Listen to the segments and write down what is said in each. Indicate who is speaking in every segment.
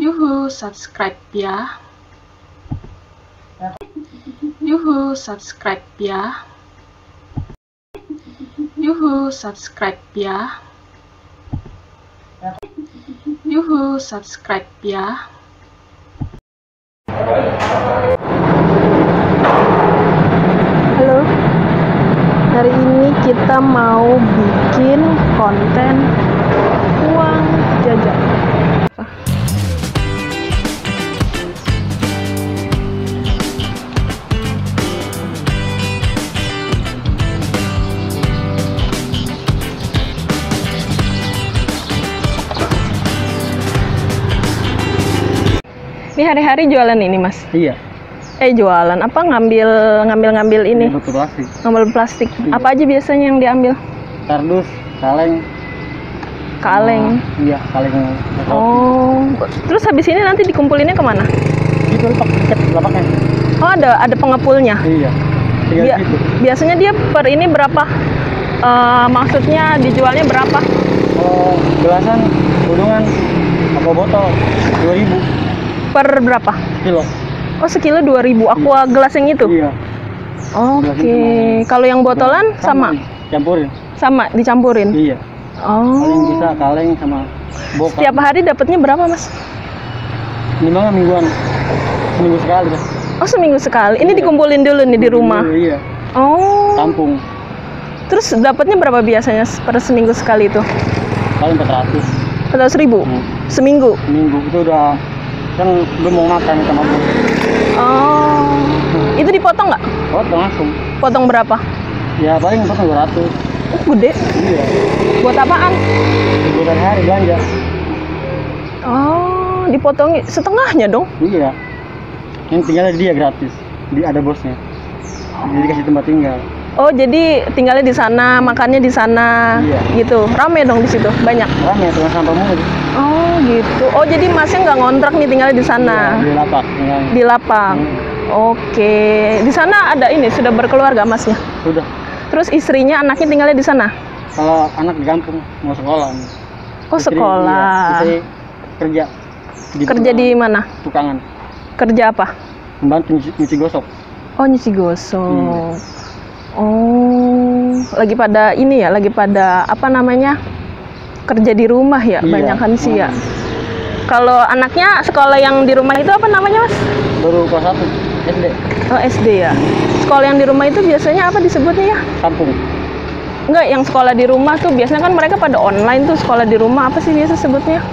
Speaker 1: Yuhu, subscribe ya. Yuhu, subscribe ya. Yuhu, subscribe ya. Yuhu, subscribe ya. Halo. Hari ini kita mau bikin konten uang jajan. Ini hari-hari jualan ini, Mas?
Speaker 2: Iya.
Speaker 1: Jualan apa? Ngambil ini?
Speaker 2: Plastik.
Speaker 1: Ngambil plastik.
Speaker 2: Iya.
Speaker 1: Apa aja biasanya yang diambil?
Speaker 2: Kardus, kaleng.
Speaker 1: Kaleng.
Speaker 2: Iya, kaleng.
Speaker 1: Oh, terus habis ini nanti dikumpulinnya kemana?
Speaker 2: Itu pakai lapaknya.
Speaker 1: Oh, ada pengepulnya.
Speaker 2: Iya. Tinggal gitu.
Speaker 1: Biasanya dia per ini berapa? Maksudnya dijualnya berapa?
Speaker 2: Oh, gelasan, gulungan, apa botol 2.000
Speaker 1: Per berapa?
Speaker 2: kilo.
Speaker 1: Oh, sekilo 2.000. Aqua gelas yang itu?
Speaker 2: Iya.
Speaker 1: Oke. Kalau yang botolan sama?
Speaker 2: Campurin.
Speaker 1: Sama, dicampurin?
Speaker 2: Iya.
Speaker 1: Oh.
Speaker 2: Paling bisa kaleng sama boka.
Speaker 1: Setiap hari dapatnya berapa, Mas?
Speaker 2: Minimal mingguan. Seminggu sekali kan.
Speaker 1: Oh, seminggu sekali. Ini
Speaker 2: Iya.
Speaker 1: dikumpulin dulu nih di rumah.
Speaker 2: Iya.
Speaker 1: Oh.
Speaker 2: Tampung.
Speaker 1: Terus dapatnya berapa biasanya per seminggu sekali itu?
Speaker 2: Paling 400.
Speaker 1: 400.000? Seminggu?
Speaker 2: Seminggu itu udah kan belum mau makan sama bos.
Speaker 1: Oh. Itu dipotong nggak?
Speaker 2: Potong langsung.
Speaker 1: Potong berapa?
Speaker 2: Ya paling potong 200.
Speaker 1: Oh, gede.
Speaker 2: Iya.
Speaker 1: Buat apaan?
Speaker 2: Liburan hari belanja.
Speaker 1: Oh, dipotong setengahnya dong?
Speaker 2: Iya. Yang tinggalnya dia gratis. Ada bosnya. Jadi kasih tempat tinggal.
Speaker 1: Oh, jadi tinggalnya di sana, makannya di sana,
Speaker 2: Iya.
Speaker 1: gitu. Rame dong di situ, banyak.
Speaker 2: Rame tukang sampah mulu.
Speaker 1: Oh, gitu. Oh, jadi Masnya nggak ngontrak nih, tinggalnya di sana,
Speaker 2: Iya, di lapak. tinggalnya.
Speaker 1: di lapang. Oke, di sana ada ini sudah berkeluarga Masnya.
Speaker 2: Sudah.
Speaker 1: Terus istrinya, anaknya tinggalnya di sana.
Speaker 2: Kalau anak di kampung mau sekolah.
Speaker 1: Oh, sekolah.
Speaker 2: Iya, istri kerja.
Speaker 1: Kerja di mana?
Speaker 2: Tukangan.
Speaker 1: Kerja apa?
Speaker 2: Membantu nyuci gosok.
Speaker 1: Oh, nyuci gosok. Oh, lagi pada ini ya, lagi pada apa namanya? Kerja di rumah ya,
Speaker 2: Iya.
Speaker 1: banyakan sih ya. Kalau anaknya sekolah yang di rumah itu apa namanya, Mas?
Speaker 2: Baru kelas 1 SD.
Speaker 1: Oh, SD ya. Sekolah yang di rumah itu biasanya apa disebutnya ya?
Speaker 2: Kampung.
Speaker 1: Enggak, yang sekolah di rumah tuh biasanya kan mereka pada online tuh, sekolah di rumah apa sih biasa sebutnya?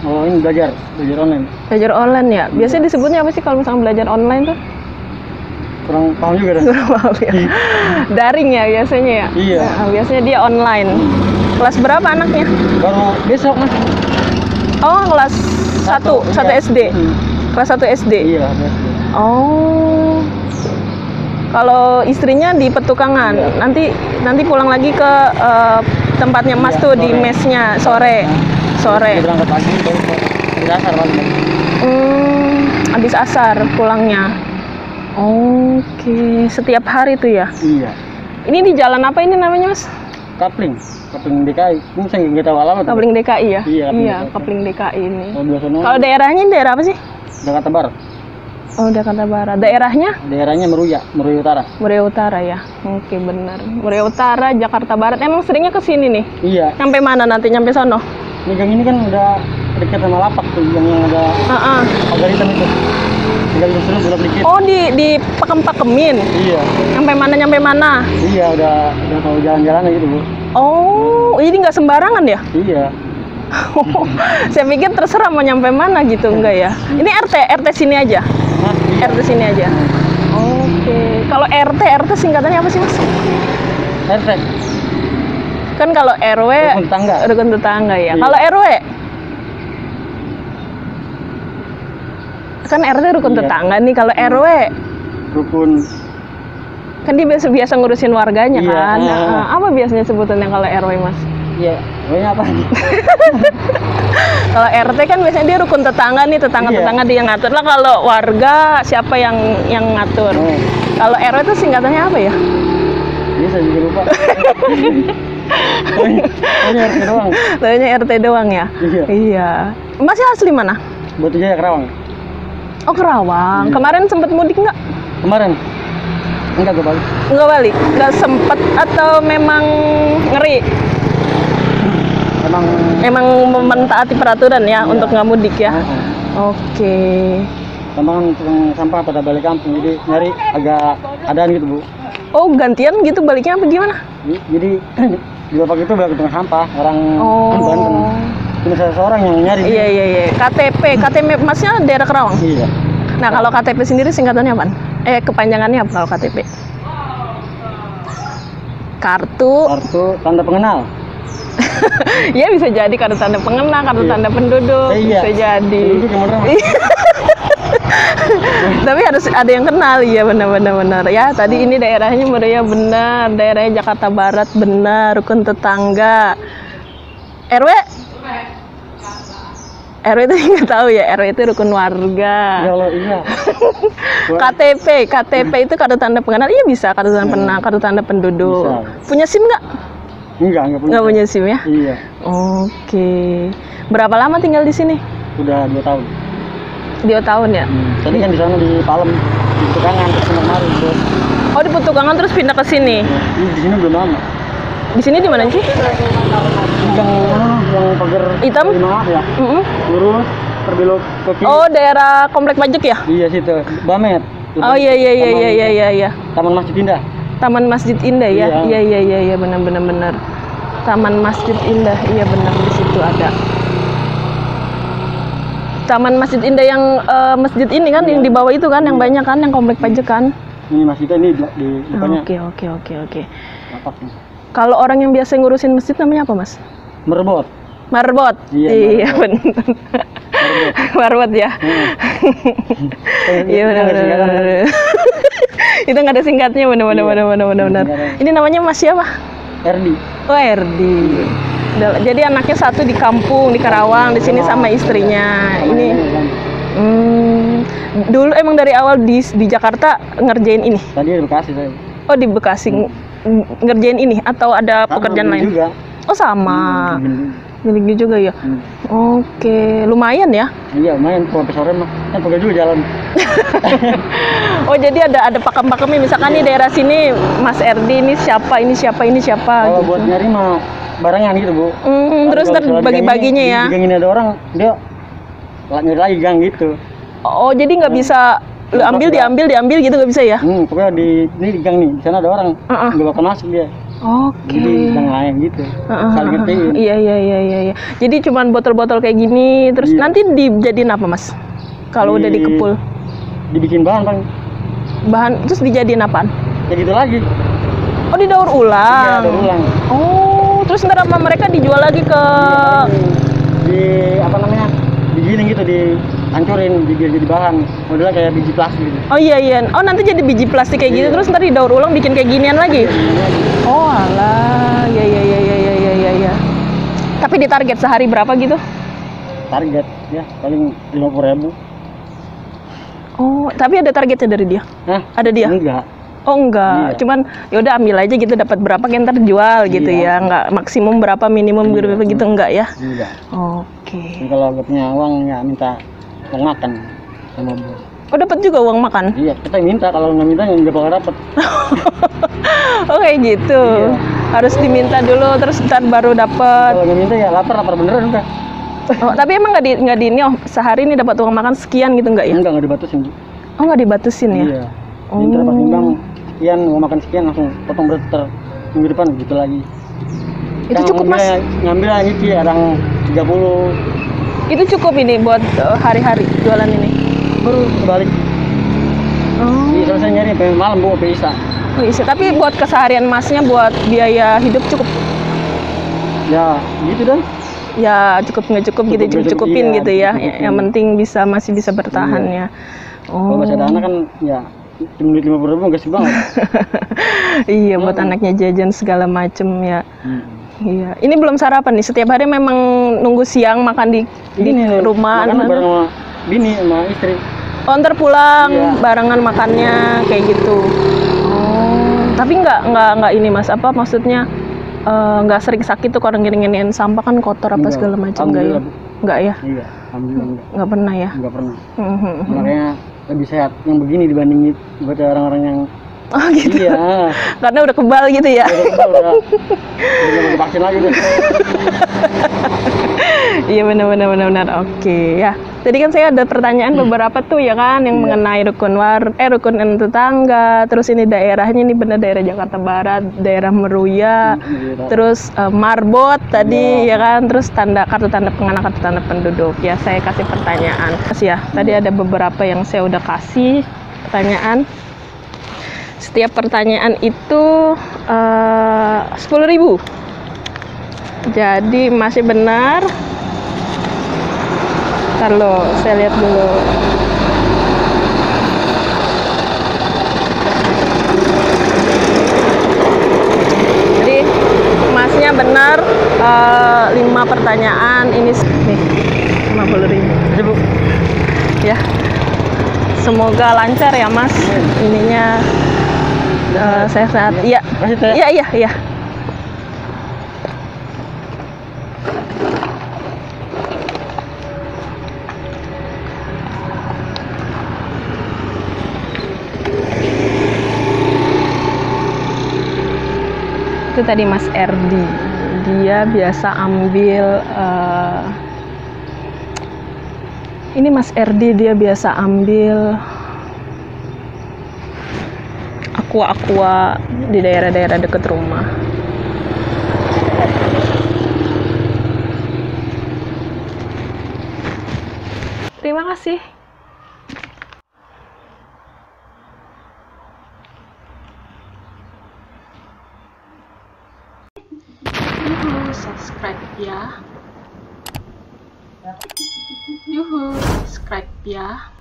Speaker 2: Oh, ini belajar online.
Speaker 1: Belajar online ya. Biasanya disebutnya apa sih kalau misalnya belajar online tuh?
Speaker 2: Kurang paham juga dah.
Speaker 1: Kurang paham ya. Daring ya biasanya ya.
Speaker 2: Iya.
Speaker 1: Nah, biasanya dia online. Kelas berapa anaknya?
Speaker 2: Baru besok mas.
Speaker 1: Oh, kelas 1
Speaker 2: iya.
Speaker 1: SD. Kelas 1 SD.
Speaker 2: Iya, SD.
Speaker 1: Oh. Kalau istrinya di petukangan,
Speaker 2: Iya.
Speaker 1: nanti pulang lagi ke tempatnya Mas
Speaker 2: Iya,
Speaker 1: tuh di
Speaker 2: sore.
Speaker 1: mesnya sore. Sore.
Speaker 2: Dia berangkat pagi baru di dasar paling.
Speaker 1: Habis asar pulangnya. Oke, setiap hari tuh ya.
Speaker 2: Iya.
Speaker 1: Ini di jalan apa ini namanya, Mas?
Speaker 2: Kapling DKI. Ini saya nggak tahu alamat.
Speaker 1: Kapling DKI ya?
Speaker 2: Iya,
Speaker 1: Iya,
Speaker 2: Kapling
Speaker 1: Kapling DKI ini.
Speaker 2: Kalau dua sono.
Speaker 1: Kalau daerahnya daerah apa sih?
Speaker 2: Jakarta Barat.
Speaker 1: Oh, Jakarta Barat. Daerahnya?
Speaker 2: Daerahnya Meruya Utara.
Speaker 1: Muria Utara ya. Oke, benar. Muria Utara, Jakarta Barat. Emang seringnya ke sini nih?
Speaker 2: Iya.
Speaker 1: Sampai mana nanti? Nyampe sono?
Speaker 2: Ini gang ini kan udah dekat sama lapak tuh yang ada pagar hitam itu. Tinggal disuruh belok dikit.
Speaker 1: Oh, di pakem-pakemin.
Speaker 2: Iya.
Speaker 1: Nyampe mana?
Speaker 2: Iya, udah tahu jalan-jalan gitu, Bu.
Speaker 1: Oh, jadi nggak sembarangan ya?
Speaker 2: Iya.
Speaker 1: Saya pikir terserah mau nyampe mana gitu, enggak ya? Ini RT sini aja?
Speaker 2: Mas, iya.
Speaker 1: RT sini aja? Oke. Kalau RT singkatannya apa sih, Mas?
Speaker 2: RT.
Speaker 1: Kan kalau RW
Speaker 2: Rukun tetangga.
Speaker 1: rukun tetangga ya.
Speaker 2: Iya.
Speaker 1: Kalau RW kan RT rukun
Speaker 2: Iya.
Speaker 1: tetangga nih. Kalau RW
Speaker 2: Rukun.
Speaker 1: kan dia biasa ngurusin warganya
Speaker 2: Iya.
Speaker 1: kan. Nah, apa biasanya sebutannya kalau RW, Mas?
Speaker 2: Iya. Pokoknya apa?
Speaker 1: Kalau RT kan biasanya dia rukun tetangga nih, tetangga-tetangga dia yang ngatur lah. Kalau warga siapa yang ngatur?
Speaker 2: Oh.
Speaker 1: Kalau RW itu singkatannya apa ya?
Speaker 2: Ini saya juga lupa. Ini RT doang.
Speaker 1: Taunya RT doang ya?
Speaker 2: Iya.
Speaker 1: Iya. Masnya asli mana?
Speaker 2: Batu Jaya Kerawang.
Speaker 1: Oh, Kerawang.
Speaker 2: Iya.
Speaker 1: Kemarin sempat mudik nggak?
Speaker 2: Kemarin. Enggak gue balik.
Speaker 1: Nggak balik? Nggak sempet atau memang ngeri? Emang mentaati peraturan ya,
Speaker 2: Iya.
Speaker 1: untuk nggak mudik ya? Oke.
Speaker 2: Tambangan tukang sampah pada balik kampung, jadi nyari agak adaan gitu Bu.
Speaker 1: Oh, gantian gitu baliknya apa gimana?
Speaker 2: Jadi di bapak itu balik tukang sampah orang Banten.
Speaker 1: Oh.
Speaker 2: Cuma seorang yang nyari.
Speaker 1: Iya, iya, iya. KTP Masnya daerah Kerawang?
Speaker 2: Iya.
Speaker 1: Nah, kalau KTP sendiri singkatannya apa? Kepanjangannya apa kalau KTP? Kartu
Speaker 2: Tanda pengenal.
Speaker 1: ya bisa jadi kartu tanda pengenal, kartu tanda penduduk,
Speaker 2: Iya.
Speaker 1: bisa jadi.
Speaker 2: Penduduk yang bener.
Speaker 1: Tapi harus ada yang kenal, ya benar. Ya tadi ini daerahnya Muria benar, daerahnya Jakarta Barat benar, rukun tetangga. RW itu nggak tahu ya, RW itu rukun warga.
Speaker 2: Ya Allah, iya.
Speaker 1: KTP itu kartu tanda pengenal, iya bisa kartu tanda pengenal, kartu tanda penduduk.
Speaker 2: Bisa.
Speaker 1: Punya SIM nggak?
Speaker 2: Enggak punya.
Speaker 1: Nggak punya SIM ya?
Speaker 2: Iya.
Speaker 1: Oke. Berapa lama tinggal di sini?
Speaker 2: Udah 2 tahun.
Speaker 1: 2 tahun ya?
Speaker 2: Tadi kan di sana di Palem, di Petukangan, terus kemarin terus.
Speaker 1: Oh, di Petukangan terus pindah ke sini.
Speaker 2: Di sini belum lama.
Speaker 1: Di sini di mana sih?
Speaker 2: Yang pagar
Speaker 1: Hitam?
Speaker 2: Maaf ya. Lurus terbelok ke kiri.
Speaker 1: Oh, daerah Komplek Pajak ya?
Speaker 2: Iya situ, Bamet.
Speaker 1: Oh iya.
Speaker 2: Taman Masjid Indah.
Speaker 1: Taman Masjid Indah ya?
Speaker 2: Iya.
Speaker 1: Iya, benar. Taman Masjid Indah, iya benar, di situ ada. Taman Masjid Indah yang masjid ini kan, yang di bawah itu kan, yang banyak kan, yang Komplek Pajak kan?
Speaker 2: Ini masjidnya ini di depannya.
Speaker 1: Oke.
Speaker 2: Lapak nih.
Speaker 1: Kalau orang yang biasa ngurusin masjid namanya apa, Mas?
Speaker 2: Merebot.
Speaker 1: Marbot. Iya, benar. Marbot ya. Iya benar. Itu nggak ada singkatnya, benar. Ini namanya Mas siapa?
Speaker 2: Erdi.
Speaker 1: Oh, Erdi. Jadi anaknya satu di kampung di Karawang, di sini sama istrinya. Ini dulu emang dari awal di Jakarta ngerjain ini.
Speaker 2: Tadi di Bekasi saya.
Speaker 1: Oh, di Bekasi ngerjain ini atau ada pekerjaan lain?
Speaker 2: Juga.
Speaker 1: Oh, sama. Gini juga ya. Oke, lumayan ya.
Speaker 2: Iya, lumayan kalau sore mah. Kan pegel juga jalan.
Speaker 1: Oh, jadi ada pakem-pakemnya, misalkan nih daerah sini Mas Erdi ini siapa.
Speaker 2: Kalau
Speaker 1: Gitu.
Speaker 2: buat nyari mah barangan gitu, Bu.
Speaker 1: Terus ntar bagi-baginya ya.
Speaker 2: Di gang ini ada orang, dia nyari lagi gang gitu.
Speaker 1: Oh, jadi nggak bisa lu diambil gitu, nggak bisa ya?
Speaker 2: Pokoknya ini di gang nih, di sana ada orang, nggak bakal masuk dia.
Speaker 1: Oke.
Speaker 2: Jadi gang lain gitu. Saling ngertiin.
Speaker 1: Iya. Jadi cuman botol-botol kayak gini, terus nanti dijadiin apa, Mas? Kalau udah dikepul?
Speaker 2: Dibikin bahan.
Speaker 1: Terus dijadiin apaan?
Speaker 2: Ya gitu lagi.
Speaker 1: Oh, didaur ulang.
Speaker 2: Iya, daur ulang.
Speaker 1: Oh, terus ntar sama mereka dijual lagi ke
Speaker 2: digiling gitu, dihancurin biar jadi bahan. Modelnya kayak biji plastik gitu.
Speaker 1: Oh iya. Oh, nanti jadi biji plastik kayak gitu, terus ntar didaur ulang bikin kayak ginian lagi. Oh alah, ya. Tapi ditarget sehari berapa gitu?
Speaker 2: Target ya paling 50.000.
Speaker 1: Oh, tapi ada targetnya dari dia?
Speaker 2: Hah?
Speaker 1: Ada dia?
Speaker 2: Enggak.
Speaker 1: Oh enggak, cuman ya udah ambil aja gitu, dapat berapa kan ntar jual gitu ya, enggak maksimum berapa, minimum berapa gitu, enggak ya?
Speaker 2: Enggak.
Speaker 1: Oke.
Speaker 2: Kalau gak punya uang ya minta uang makan sama bos.
Speaker 1: Oh, dapat juga uang makan?
Speaker 2: Iya, kita yang minta, kalau nggak minta nggak bakal dapat.
Speaker 1: Oh, kayak gitu.
Speaker 2: Iya.
Speaker 1: Harus diminta dulu, terus ntar baru dapat.
Speaker 2: Kalau nggak minta ya lapar beneran udah.
Speaker 1: Oh, tapi emang nggak di ini, sehari ini dapat uang makan sekian gitu nggak ya?
Speaker 2: Enggak dibatasin.
Speaker 1: Oh, nggak dibatasin ya?
Speaker 2: Iya. Jadi pas timbang sekian, mau makan sekian langsung potong berat minggu depan gitu lagi.
Speaker 1: Itu cukup, Mas?
Speaker 2: Ngambil aja sih orang 30.
Speaker 1: Itu cukup ini buat hari-hari jualan ini?
Speaker 2: Baru balik.
Speaker 1: Oh.
Speaker 2: Iya, selesai nyari sampai malam Bu, sampai Isa.
Speaker 1: Oh, Isa. Tapi buat keseharian Masnya, buat biaya hidup cukup?
Speaker 2: Ya, gitu dan.
Speaker 1: Ya cukup nggak cukup gitu, cukupin
Speaker 2: iya,
Speaker 1: gitu ya.
Speaker 2: cukupin.
Speaker 1: Yang penting masih bisa bertahan ya.
Speaker 2: Kalau masih ada anak kan ya cuma 50.000 nggak sih banget.
Speaker 1: Iya, buat anaknya jajan segala macem ya. Iya. Ini belum sarapan nih. Setiap hari memang nunggu siang makan di rumah.
Speaker 2: Makan bareng sama bini sama istri.
Speaker 1: Oh, ntar pulang barengan makannya kayak gitu. Oh, tapi nggak ini Mas, apa maksudnya nggak sering sakit tuh kalau gini-giniin sampah kan kotor apa
Speaker 2: Enggak.
Speaker 1: segala macam nggak ya? Nggak ya?
Speaker 2: Iya, alhamdulillah
Speaker 1: Nggak pernah ya?
Speaker 2: enggak pernah. Makanya lebih sehat yang begini dibanding buat orang-orang yang
Speaker 1: Oh gitu.
Speaker 2: iya.
Speaker 1: Karena udah kebal gitu ya?
Speaker 2: Udah mau vaksin lagi deh.
Speaker 1: Iya benar. Oke ya. Tadi kan saya ada pertanyaan beberapa tuh ya kan yang mengenai rukun tetangga. Terus ini daerahnya ini benar daerah Jakarta Barat, daerah Meruya. Terus Marbot tadi ya kan. Terus kartu tanda pengenal, kartu tanda penduduk. Ya saya kasih pertanyaan. Ya tadi ada beberapa yang saya udah kasih pertanyaan. Setiap pertanyaan itu 10.000. Jadi masih benar. Ntar lo, saya lihat dulu. Jadi masnya benar 5 pertanyaan. Ini nih 50.000. Ya. Semoga lancar ya Mas. Ininya sehat. Iya. Iya. Itu tadi Mas Erdi. Dia biasa ambil ini Mas Erdi dia biasa ambil aqua di daerah-daerah dekat rumah. Terima kasih. Subscribe ya. Subscribe ya.